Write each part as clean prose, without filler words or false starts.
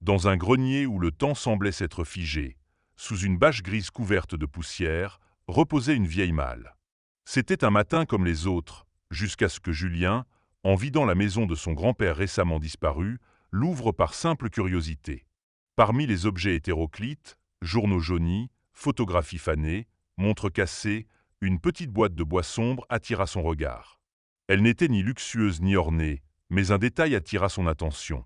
Dans un grenier où le temps semblait s'être figé, sous une bâche grise couverte de poussière, reposait une vieille malle. C'était un matin comme les autres, jusqu'à ce que Julien, en vidant la maison de son grand-père récemment disparu, l'ouvre par simple curiosité. Parmi les objets hétéroclites, journaux jaunis, photographies fanées, montres cassées, une petite boîte de bois sombre attira son regard. Elle n'était ni luxueuse ni ornée, mais un détail attira son attention.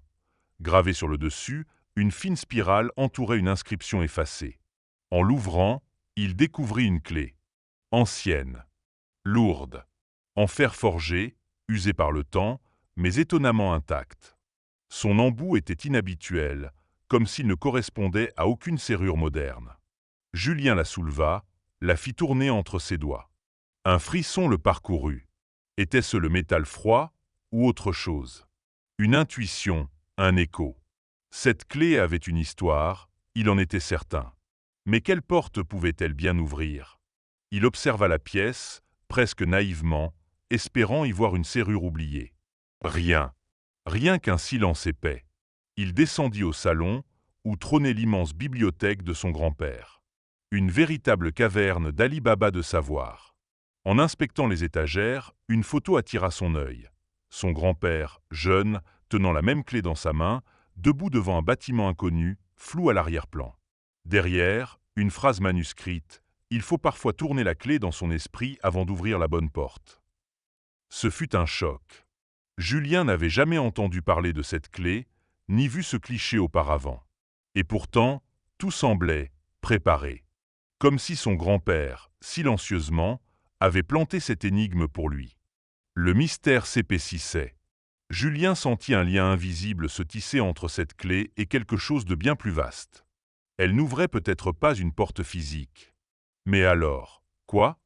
Gravée sur le dessus, une fine spirale entourait une inscription effacée. En l'ouvrant, il découvrit une clé. Ancienne, lourde, en fer forgé, usée par le temps, mais étonnamment intacte. Son embout était inhabituel, comme s'il ne correspondait à aucune serrure moderne. Julien la souleva, la fit tourner entre ses doigts. Un frisson le parcourut. Était-ce le métal froid ou autre chose? Une intuition, un écho. Cette clé avait une histoire, il en était certain. Mais quelle porte pouvait-elle bien ouvrir? Il observa la pièce, presque naïvement, espérant y voir une serrure oubliée. Rien. Rien qu'un silence épais. Il descendit au salon, où trônait l'immense bibliothèque de son grand-père. Une véritable caverne d'Ali Baba de savoir. En inspectant les étagères, une photo attira son œil. Son grand-père, jeune, tenant la même clé dans sa main, debout devant un bâtiment inconnu, flou à l'arrière-plan. Derrière, une phrase manuscrite. Il faut parfois tourner la clé dans son esprit avant d'ouvrir la bonne porte. Ce fut un choc. Julien n'avait jamais entendu parler de cette clé, ni vu ce cliché auparavant. Et pourtant, tout semblait préparé. Comme si son grand-père, silencieusement, avait planté cette énigme pour lui. Le mystère s'épaississait. Julien sentit un lien invisible se tisser entre cette clé et quelque chose de bien plus vaste. Elle n'ouvrait peut-être pas une porte physique. Mais alors, quoi?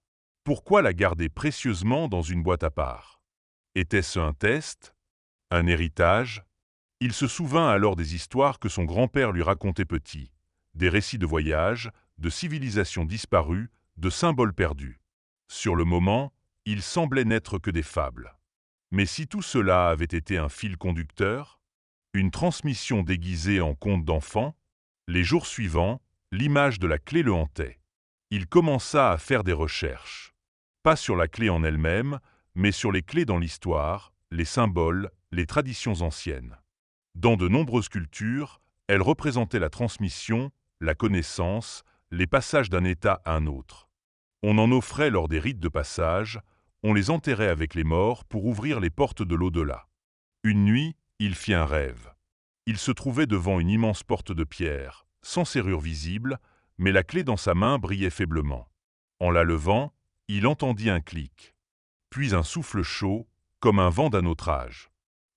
Pourquoi la garder précieusement dans une boîte à part? Était-ce un test? Un héritage? Il se souvint alors des histoires que son grand-père lui racontait petit, des récits de voyages, de civilisations disparues, de symboles perdus. Sur le moment, il semblait n'être que des fables. Mais si tout cela avait été un fil conducteur, une transmission déguisée en conte d'enfant, les jours suivants, l'image de la clé le hantait. Il commença à faire des recherches. Pas sur la clé en elle-même, mais sur les clés dans l'histoire, les symboles, les traditions anciennes. Dans de nombreuses cultures, elles représentaient la transmission, la connaissance, les passages d'un état à un autre. On en offrait lors des rites de passage, on les enterrait avec les morts pour ouvrir les portes de l'au-delà. Une nuit, il fit un rêve. Il se trouvait devant une immense porte de pierre, sans serrure visible, mais la clé dans sa main brillait faiblement. En la levant, il entendit un clic, puis un souffle chaud, comme un vent d'un autre âge.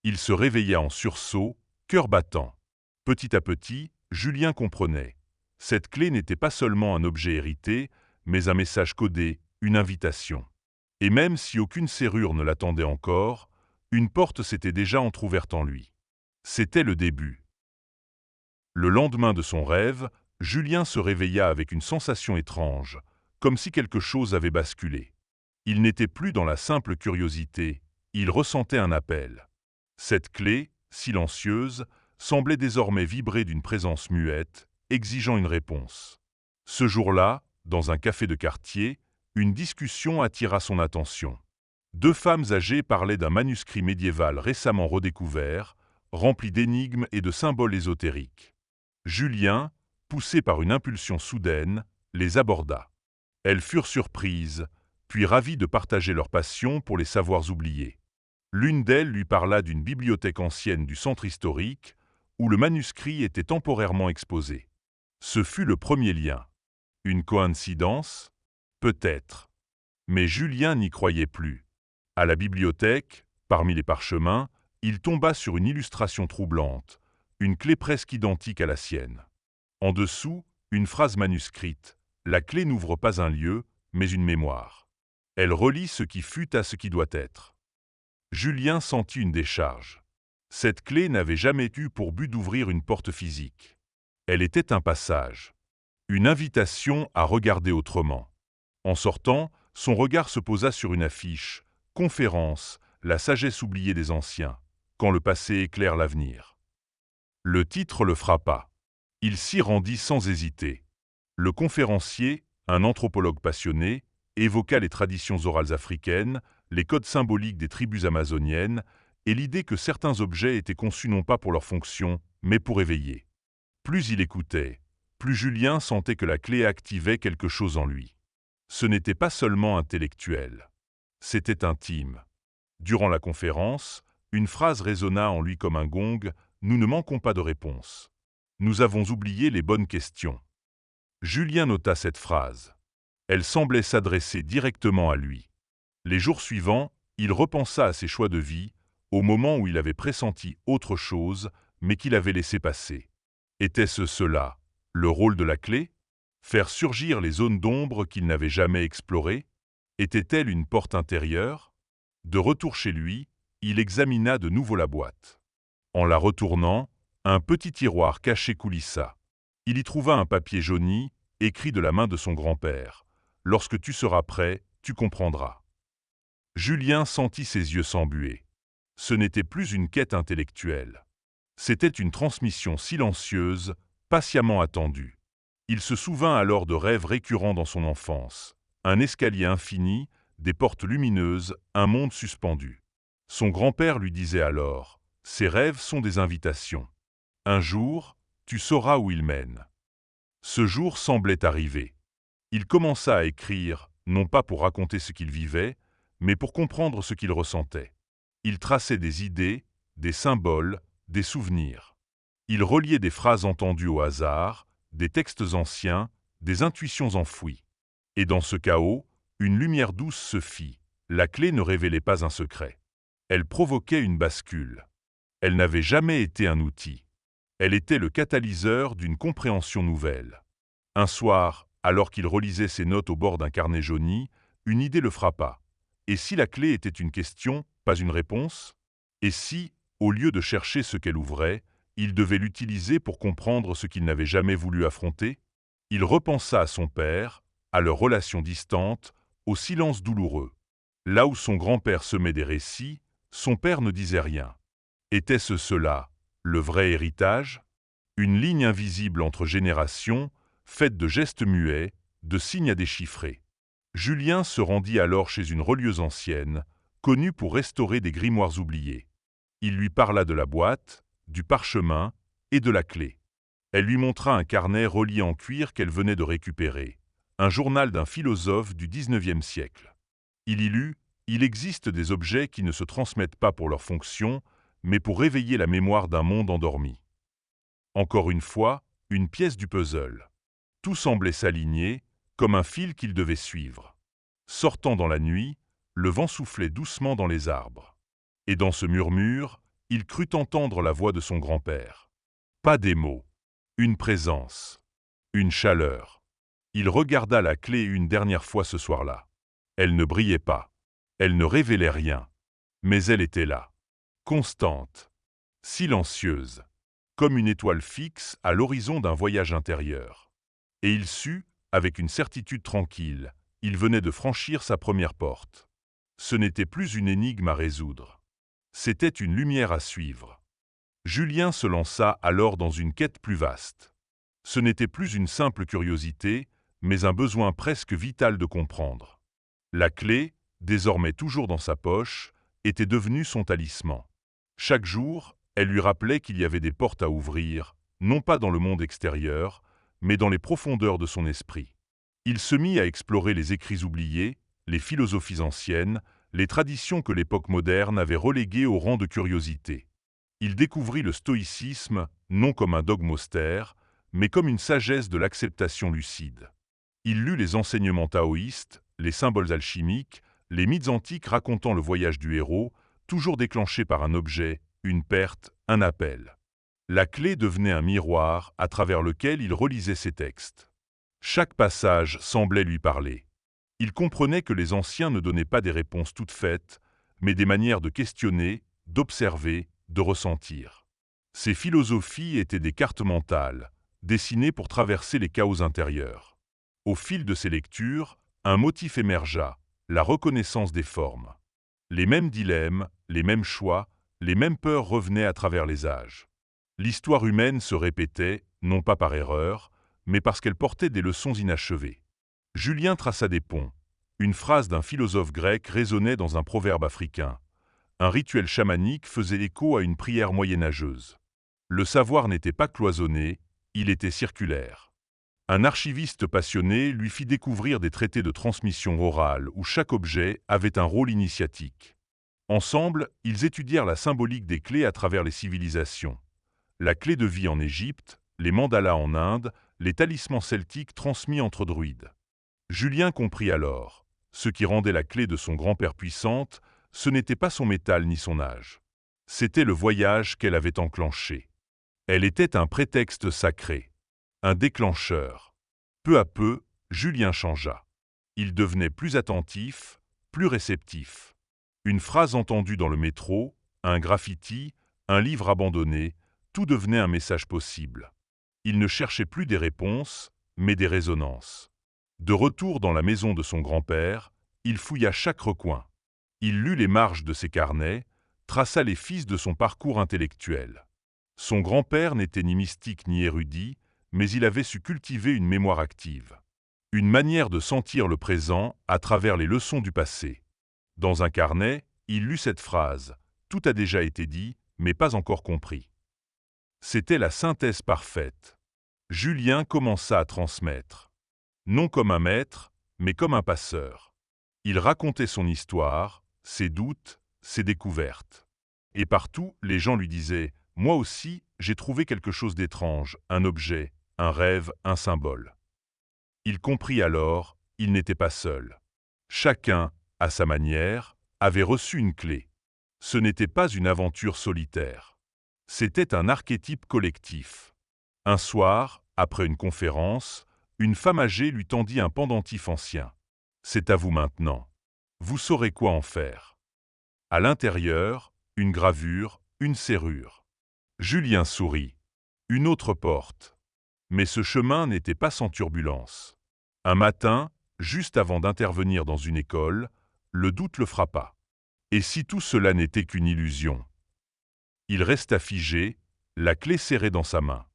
Il se réveilla en sursaut, cœur battant. Petit à petit, Julien comprenait. Cette clé n'était pas seulement un objet hérité, mais un message codé, une invitation. Et même si aucune serrure ne l'attendait encore, une porte s'était déjà entr'ouverte en lui. C'était le début. Le lendemain de son rêve, Julien se réveilla avec une sensation étrange, comme si quelque chose avait basculé. Il n'était plus dans la simple curiosité, il ressentait un appel. Cette clé, silencieuse, semblait désormais vibrer d'une présence muette, exigeant une réponse. Ce jour-là, dans un café de quartier, une discussion attira son attention. Deux femmes âgées parlaient d'un manuscrit médiéval récemment redécouvert, rempli d'énigmes et de symboles ésotériques. Julien, poussé par une impulsion soudaine, les aborda. Elles furent surprises, puis ravies de partager leur passion pour les savoirs oubliés. L'une d'elles lui parla d'une bibliothèque ancienne du centre historique, où le manuscrit était temporairement exposé. Ce fut le premier lien. Une coïncidence? Peut-être. Mais Julien n'y croyait plus. À la bibliothèque, parmi les parchemins, il tomba sur une illustration troublante, une clé presque identique à la sienne. En dessous, une phrase manuscrite. La clé n'ouvre pas un lieu, mais une mémoire. Elle relie ce qui fut à ce qui doit être. Julien sentit une décharge. Cette clé n'avait jamais eu pour but d'ouvrir une porte physique. Elle était un passage. Une invitation à regarder autrement. En sortant, son regard se posa sur une affiche. Conférence, la sagesse oubliée des anciens, quand le passé éclaire l'avenir. Le titre le frappa. Il s'y rendit sans hésiter. Le conférencier, un anthropologue passionné, évoqua les traditions orales africaines, les codes symboliques des tribus amazoniennes et l'idée que certains objets étaient conçus non pas pour leur fonction, mais pour éveiller. Plus il écoutait, plus Julien sentait que la clé activait quelque chose en lui. Ce n'était pas seulement intellectuel, c'était intime. Durant la conférence, une phrase résonna en lui comme un gong: « Nous ne manquons pas de réponses. Nous avons oublié les bonnes questions. » Julien nota cette phrase. Elle semblait s'adresser directement à lui. Les jours suivants, il repensa à ses choix de vie, au moment où il avait pressenti autre chose, mais qu'il avait laissé passer. Était-ce cela, le rôle de la clé? Faire surgir les zones d'ombre qu'il n'avait jamais explorées? Était-elle une porte intérieure? De retour chez lui, il examina de nouveau la boîte. En la retournant, un petit tiroir caché coulissa. Il y trouva un papier jauni, écrit de la main de son grand-père. « Lorsque tu seras prêt, tu comprendras. » Julien sentit ses yeux s'embuer. Ce n'était plus une quête intellectuelle. C'était une transmission silencieuse, patiemment attendue. Il se souvint alors de rêves récurrents dans son enfance. Un escalier infini, des portes lumineuses, un monde suspendu. Son grand-père lui disait alors: « Ces rêves sont des invitations. Un jour, tu sauras où ils mènent. » Ce jour semblait arriver. Il commença à écrire, non pas pour raconter ce qu'il vivait, mais pour comprendre ce qu'il ressentait. Il traçait des idées, des symboles, des souvenirs. Il reliait des phrases entendues au hasard, des textes anciens, des intuitions enfouies. Et dans ce chaos, une lumière douce se fit. La clé ne révélait pas un secret. Elle provoquait une bascule. Elle n'avait jamais été un outil. Elle était le catalyseur d'une compréhension nouvelle. Un soir, alors qu'il relisait ses notes au bord d'un carnet jauni, une idée le frappa. Et si la clé était une question, pas une réponse? Et si, au lieu de chercher ce qu'elle ouvrait, il devait l'utiliser pour comprendre ce qu'il n'avait jamais voulu affronter? Il repensa à son père, à leur relation distante, au silence douloureux. Là où son grand-père semait des récits, son père ne disait rien. Était-ce cela, le vrai héritage? Une ligne invisible entre générations, faite de gestes muets, de signes à déchiffrer. Julien se rendit alors chez une relieuse ancienne, connue pour restaurer des grimoires oubliés. Il lui parla de la boîte, du parchemin et de la clé. Elle lui montra un carnet relié en cuir qu'elle venait de récupérer, un journal d'un philosophe du XIXe siècle. Il y lut: « Il existe des objets qui ne se transmettent pas pour leur fonction, mais pour réveiller la mémoire d'un monde endormi. » Encore une fois, une pièce du puzzle. Tout semblait s'aligner, comme un fil qu'il devait suivre. Sortant dans la nuit, le vent soufflait doucement dans les arbres. Et dans ce murmure, il crut entendre la voix de son grand-père. Pas des mots, une présence, une chaleur. Il regarda la clé une dernière fois ce soir-là. Elle ne brillait pas, elle ne révélait rien, mais elle était là, constante, silencieuse, comme une étoile fixe à l'horizon d'un voyage intérieur. Et il sut, avec une certitude tranquille, il venait de franchir sa première porte. Ce n'était plus une énigme à résoudre. C'était une lumière à suivre. Julien se lança alors dans une quête plus vaste. Ce n'était plus une simple curiosité, mais un besoin presque vital de comprendre. La clé, désormais toujours dans sa poche, était devenue son talisman. Chaque jour, elle lui rappelait qu'il y avait des portes à ouvrir, non pas dans le monde extérieur, mais dans les profondeurs de son esprit. Il se mit à explorer les écrits oubliés, les philosophies anciennes, les traditions que l'époque moderne avait reléguées au rang de curiosité. Il découvrit le stoïcisme, non comme un dogme austère, mais comme une sagesse de l'acceptation lucide. Il lut les enseignements taoïstes, les symboles alchimiques, les mythes antiques racontant le voyage du héros, toujours déclenché par un objet, une perte, un appel. La clé devenait un miroir à travers lequel il relisait ses textes. Chaque passage semblait lui parler. Il comprenait que les anciens ne donnaient pas des réponses toutes faites, mais des manières de questionner, d'observer, de ressentir. Ces philosophies étaient des cartes mentales, dessinées pour traverser les chaos intérieurs. Au fil de ses lectures, un motif émergea, la reconnaissance des formes. Les mêmes dilemmes, les mêmes choix, les mêmes peurs revenaient à travers les âges. L'histoire humaine se répétait, non pas par erreur, mais parce qu'elle portait des leçons inachevées. Julien traça des ponts. Une phrase d'un philosophe grec résonnait dans un proverbe africain. Un rituel chamanique faisait écho à une prière moyenâgeuse. Le savoir n'était pas cloisonné, il était circulaire. Un archiviste passionné lui fit découvrir des traités de transmission orale où chaque objet avait un rôle initiatique. Ensemble, ils étudièrent la symbolique des clés à travers les civilisations. La clé de vie en Égypte, les mandalas en Inde, les talismans celtiques transmis entre druides. Julien comprit alors. Ce qui rendait la clé de son grand-père puissante, ce n'était pas son métal ni son âge. C'était le voyage qu'elle avait enclenché. Elle était un prétexte sacré, un déclencheur. Peu à peu, Julien changea. Il devenait plus attentif, plus réceptif. Une phrase entendue dans le métro, un graffiti, un livre abandonné, tout devenait un message possible. Il ne cherchait plus des réponses, mais des résonances. De retour dans la maison de son grand-père, il fouilla chaque recoin. Il lut les marges de ses carnets, traça les fils de son parcours intellectuel. Son grand-père n'était ni mystique ni érudit, mais il avait su cultiver une mémoire active. Une manière de sentir le présent à travers les leçons du passé. Dans un carnet, il lut cette phrase « Tout a déjà été dit, mais pas encore compris ». C'était la synthèse parfaite. Julien commença à transmettre. Non comme un maître, mais comme un passeur. Il racontait son histoire, ses doutes, ses découvertes. Et partout, les gens lui disaient « Moi aussi, j'ai trouvé quelque chose d'étrange, un objet, un rêve, un symbole. » Il comprit alors, il n'était pas seul. Chacun, à sa manière, avait reçu une clé. Ce n'était pas une aventure solitaire. C'était un archétype collectif. Un soir, après une conférence, une femme âgée lui tendit un pendentif ancien. « C'est à vous maintenant. Vous saurez quoi en faire. » À l'intérieur, une gravure, une serrure. Julien sourit. Une autre porte. Mais ce chemin n'était pas sans turbulence. Un matin, juste avant d'intervenir dans une école, le doute le frappa. Et si tout cela n'était qu'une illusion? Il resta figé, la clé serrée dans sa main.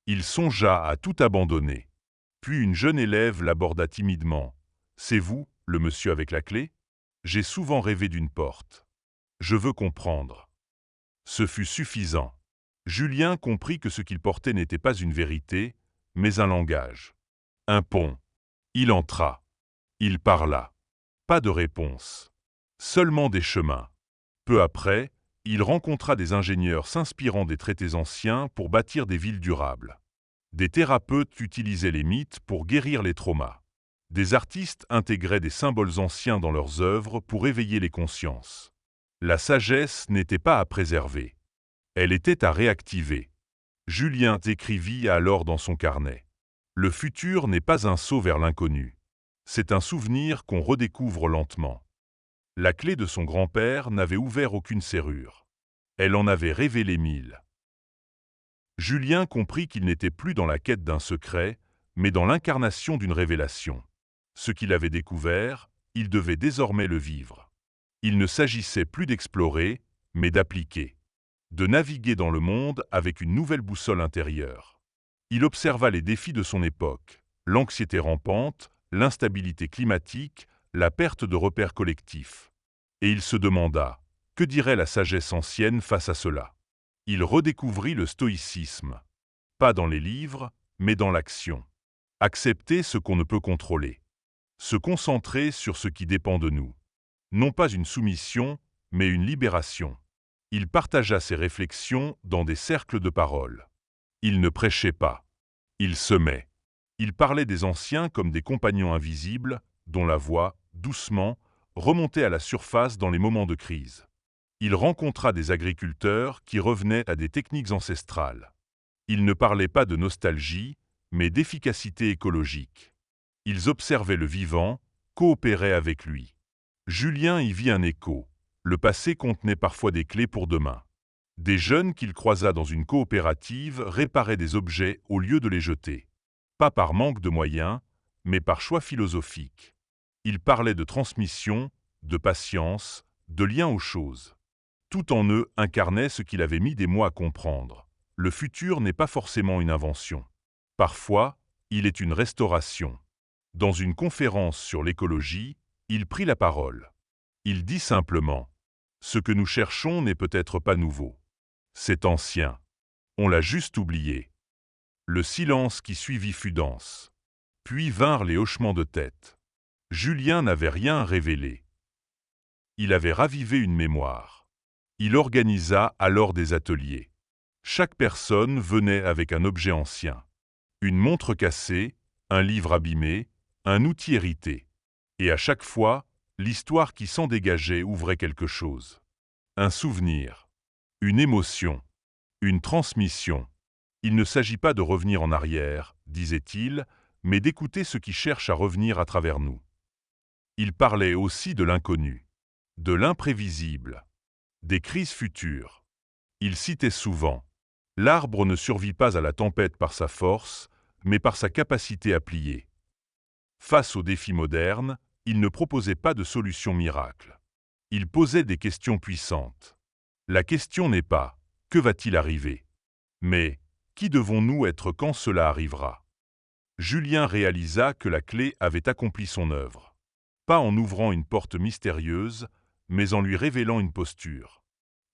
Il songea à tout abandonner. Puis une jeune élève l'aborda timidement. « C'est vous, le monsieur avec la clé? J'ai souvent rêvé d'une porte. Je veux comprendre. » Ce fut suffisant. Julien comprit que ce qu'il portait n'était pas une vérité, mais un langage. Un pont. Il entra. Il parla. Pas de réponse. Seulement des chemins. Peu après, il rencontra des ingénieurs s'inspirant des traités anciens pour bâtir des villes durables. Des thérapeutes utilisaient les mythes pour guérir les traumas. Des artistes intégraient des symboles anciens dans leurs œuvres pour éveiller les consciences. La sagesse n'était pas à préserver. Elle était à réactiver. Julien écrivit alors dans son carnet. Le futur n'est pas un saut vers l'inconnu. C'est un souvenir qu'on redécouvre lentement. La clé de son grand-père n'avait ouvert aucune serrure. Elle en avait révélé 1000. Julien comprit qu'il n'était plus dans la quête d'un secret, mais dans l'incarnation d'une révélation. Ce qu'il avait découvert, il devait désormais le vivre. Il ne s'agissait plus d'explorer, mais d'appliquer. De naviguer dans le monde avec une nouvelle boussole intérieure. Il observa les défis de son époque, l'anxiété rampante, l'instabilité climatique, la perte de repères collectifs. Et il se demanda, que dirait la sagesse ancienne face à cela? Il redécouvrit le stoïcisme. Pas dans les livres, mais dans l'action. Accepter ce qu'on ne peut contrôler. Se concentrer sur ce qui dépend de nous. Non pas une soumission, mais une libération. Il partagea ses réflexions dans des cercles de parole. Il ne prêchait pas. Il semait. Il parlait des anciens comme des compagnons invisibles, dont la voix, doucement, remontait à la surface dans les moments de crise. Il rencontra des agriculteurs qui revenaient à des techniques ancestrales. Ils ne parlaient pas de nostalgie, mais d'efficacité écologique. Ils observaient le vivant, coopéraient avec lui. Julien y vit un écho. Le passé contenait parfois des clés pour demain. Des jeunes qu'il croisa dans une coopérative réparaient des objets au lieu de les jeter. Pas par manque de moyens, mais par choix philosophique. Ils parlaient de transmission, de patience, de lien aux choses. Tout en eux incarnait ce qu'il avait mis des mois à comprendre. le futur n'est pas forcément une invention. Parfois, il est une restauration. Dans une conférence sur l'écologie, il prit la parole. Il dit simplement « Ce que nous cherchons n'est peut-être pas nouveau. C'est ancien. On l'a juste oublié. » Le silence qui suivit fut dense. Puis vinrent les hochements de tête. Julien n'avait rien révélé. Il avait ravivé une mémoire. Il organisa alors des ateliers. Chaque personne venait avec un objet ancien. Une montre cassée, un livre abîmé, un outil hérité. Et à chaque fois, l'histoire qui s'en dégageait ouvrait quelque chose. Un souvenir, une émotion, une transmission. Il ne s'agit pas de revenir en arrière, disait-il, mais d'écouter ce qui cherche à revenir à travers nous. Il parlait aussi de l'inconnu, de l'imprévisible, des crises futures. Il citait souvent « L'arbre ne survit pas à la tempête par sa force, mais par sa capacité à plier. » Face aux défis modernes, il ne proposait pas de solution miracle. Il posait des questions puissantes. La question n'est pas « Que va-t-il arriver ?» mais « Qui devons-nous être quand cela arrivera ?» Julien réalisa que la clé avait accompli son œuvre. Pas en ouvrant une porte mystérieuse, mais en lui révélant une posture.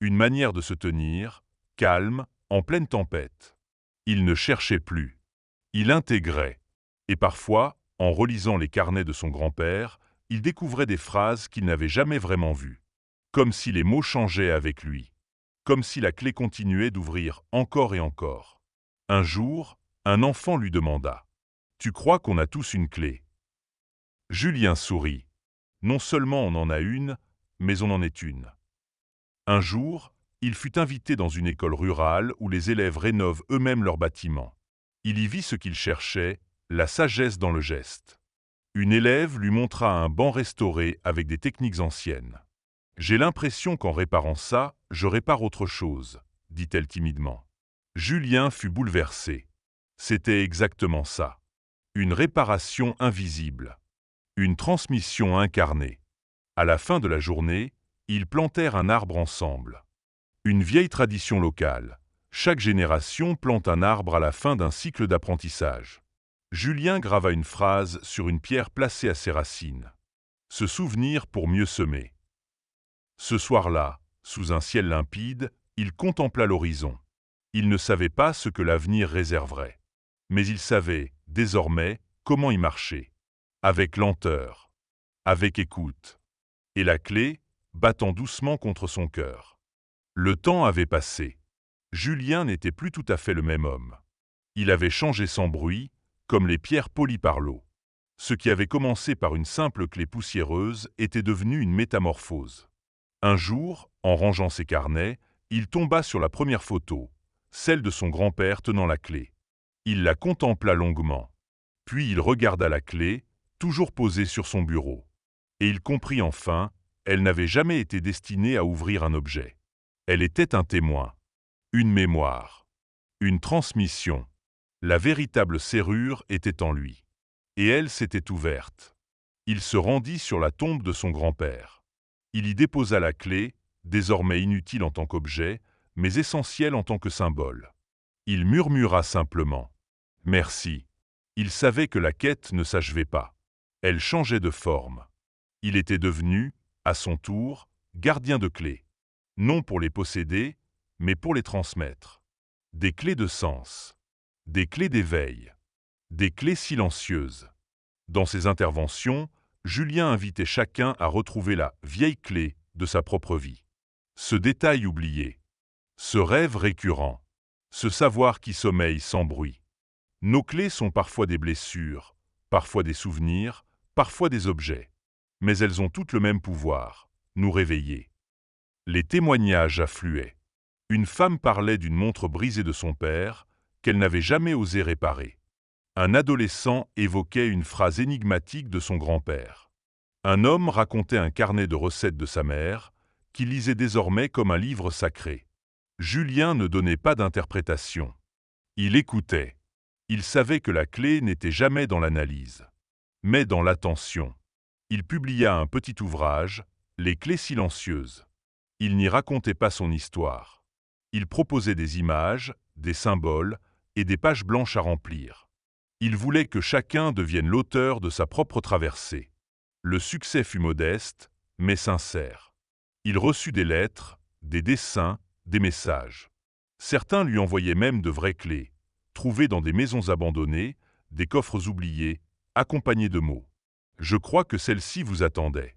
Une manière de se tenir, calme, en pleine tempête. Il ne cherchait plus. Il intégrait. Et parfois, en relisant les carnets de son grand-père, il découvrait des phrases qu'il n'avait jamais vraiment vues. Comme si les mots changeaient avec lui. Comme si la clé continuait d'ouvrir encore et encore. Un jour, un enfant lui demanda « Tu crois qu'on a tous une clé ?» Julien sourit. Non seulement on en a une, mais on en est une. Un jour, il fut invité dans une école rurale où les élèves rénovent eux-mêmes leurs bâtiments. Il y vit ce qu'il cherchait, la sagesse dans le geste. Une élève lui montra un banc restauré avec des techniques anciennes. « J'ai l'impression qu'en réparant ça, je répare autre chose », dit-elle timidement. Julien fut bouleversé. C'était exactement ça. Une réparation invisible. Une transmission incarnée. À la fin de la journée, ils plantèrent un arbre ensemble. Une vieille tradition locale. Chaque génération plante un arbre à la fin d'un cycle d'apprentissage. Julien grava une phrase sur une pierre placée à ses racines. Se souvenir pour mieux semer. Ce soir-là, sous un ciel limpide, il contempla l'horizon. Il ne savait pas ce que l'avenir réserverait. Mais il savait, désormais, comment y marcher. Avec lenteur. Avec écoute. Et la clé, battant doucement contre son cœur. Le temps avait passé. Julien n'était plus tout à fait le même homme. Il avait changé sans bruit, comme les pierres polies par l'eau. Ce qui avait commencé par une simple clé poussiéreuse était devenu une métamorphose. Un jour, en rangeant ses carnets, il tomba sur la première photo, celle de son grand-père tenant la clé. Il la contempla longuement. Puis il regarda la clé, toujours posée sur son bureau. Et il comprit enfin, elle n'avait jamais été destinée à ouvrir un objet. Elle était un témoin, une mémoire, une transmission. La véritable serrure était en lui. Et elle s'était ouverte. Il se rendit sur la tombe de son grand-père. Il y déposa la clé, désormais inutile en tant qu'objet, mais essentielle en tant que symbole. Il murmura simplement « Merci ». Il savait que la quête ne s'achevait pas. Elle changeait de forme. Il était devenu, à son tour, gardien de clés. Non pour les posséder, mais pour les transmettre. Des clés de sens. Des clés d'éveil. Des clés silencieuses. Dans ses interventions, Julien invitait chacun à retrouver la vieille clé de sa propre vie. Ce détail oublié. Ce rêve récurrent. Ce savoir qui sommeille sans bruit. Nos clés sont parfois des blessures, parfois des souvenirs, parfois des objets. Mais elles ont toutes le même pouvoir, nous réveiller. Les témoignages affluaient. Une femme parlait d'une montre brisée de son père, qu'elle n'avait jamais osé réparer. Un adolescent évoquait une phrase énigmatique de son grand-père. Un homme racontait un carnet de recettes de sa mère, qu'il lisait désormais comme un livre sacré. Julien ne donnait pas d'interprétation. Il écoutait. Il savait que la clé n'était jamais dans l'analyse, mais dans l'attention. Il publia un petit ouvrage, Les clés silencieuses. Il n'y racontait pas son histoire. Il proposait des images, des symboles et des pages blanches à remplir. Il voulait que chacun devienne l'auteur de sa propre traversée. Le succès fut modeste, mais sincère. Il reçut des lettres, des dessins, des messages. Certains lui envoyaient même de vraies clés, trouvées dans des maisons abandonnées, des coffres oubliés, accompagnés de mots. « Je crois que celle-ci vous attendait. »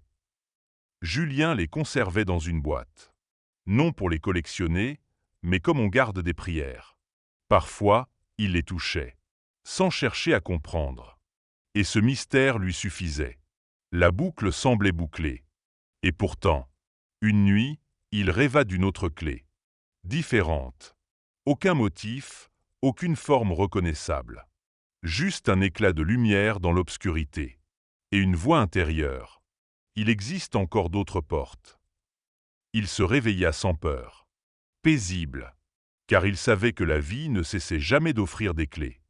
Julien les conservait dans une boîte. Non pour les collectionner, mais comme on garde des prières. Parfois, il les touchait, sans chercher à comprendre. Et ce mystère lui suffisait. La boucle semblait bouclée. Et pourtant, une nuit, il rêva d'une autre clé. Différente. Aucun motif, aucune forme reconnaissable. Juste un éclat de lumière dans l'obscurité. Et une voix intérieure. Il existe encore d'autres portes. Il se réveilla sans peur. Paisible. Car il savait que la vie ne cessait jamais d'offrir des clés.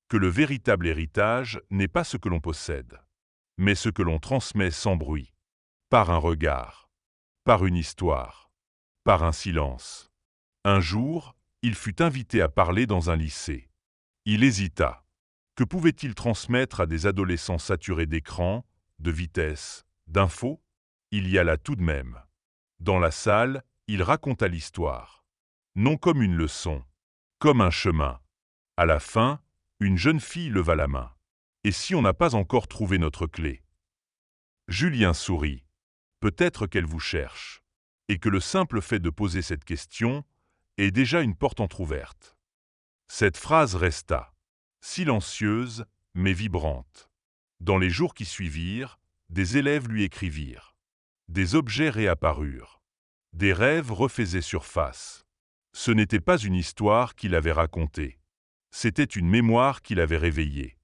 Que le véritable héritage n'est pas ce que l'on possède, mais ce que l'on transmet sans bruit. Par un regard. Par une histoire. Par un silence. Un jour, il fut invité à parler dans un lycée. Il hésita. Que pouvait-il transmettre à des adolescents saturés d'écran, de vitesse, d'infos? Il y alla tout de même. Dans la salle, il raconta l'histoire. Non comme une leçon, comme un chemin. À la fin, une jeune fille leva la main. Et si on n'a pas encore trouvé notre clé? Julien sourit. Peut-être qu'elle vous cherche. Et que le simple fait de poser cette question est déjà une porte entr'ouverte. Cette phrase resta, silencieuse mais vibrante. Dans les jours qui suivirent, des élèves lui écrivirent. Des objets réapparurent. Des rêves refaisaient surface. Ce n'était pas une histoire qu'il avait racontée. C'était une mémoire qu'il avait réveillée.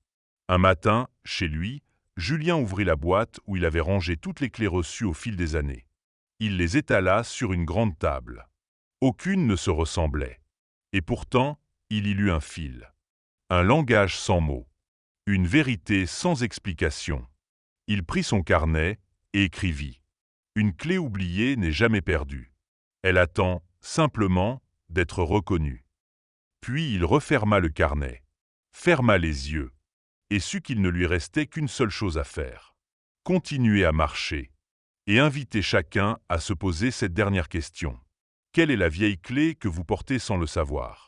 Un matin, chez lui, Julien ouvrit la boîte où il avait rangé toutes les clés reçues au fil des années. Il les étala sur une grande table. Aucune ne se ressemblait. Et pourtant, il y lut un fil. Un langage sans mots. Une vérité sans explication. Il prit son carnet et écrivit. Une clé oubliée n'est jamais perdue. Elle attend, simplement, d'être reconnue. Puis il referma le carnet, ferma les yeux, et sut qu'il ne lui restait qu'une seule chose à faire. Continuer à marcher, et inviter chacun à se poser cette dernière question. Quelle est la vieille clé que vous portez sans le savoir ?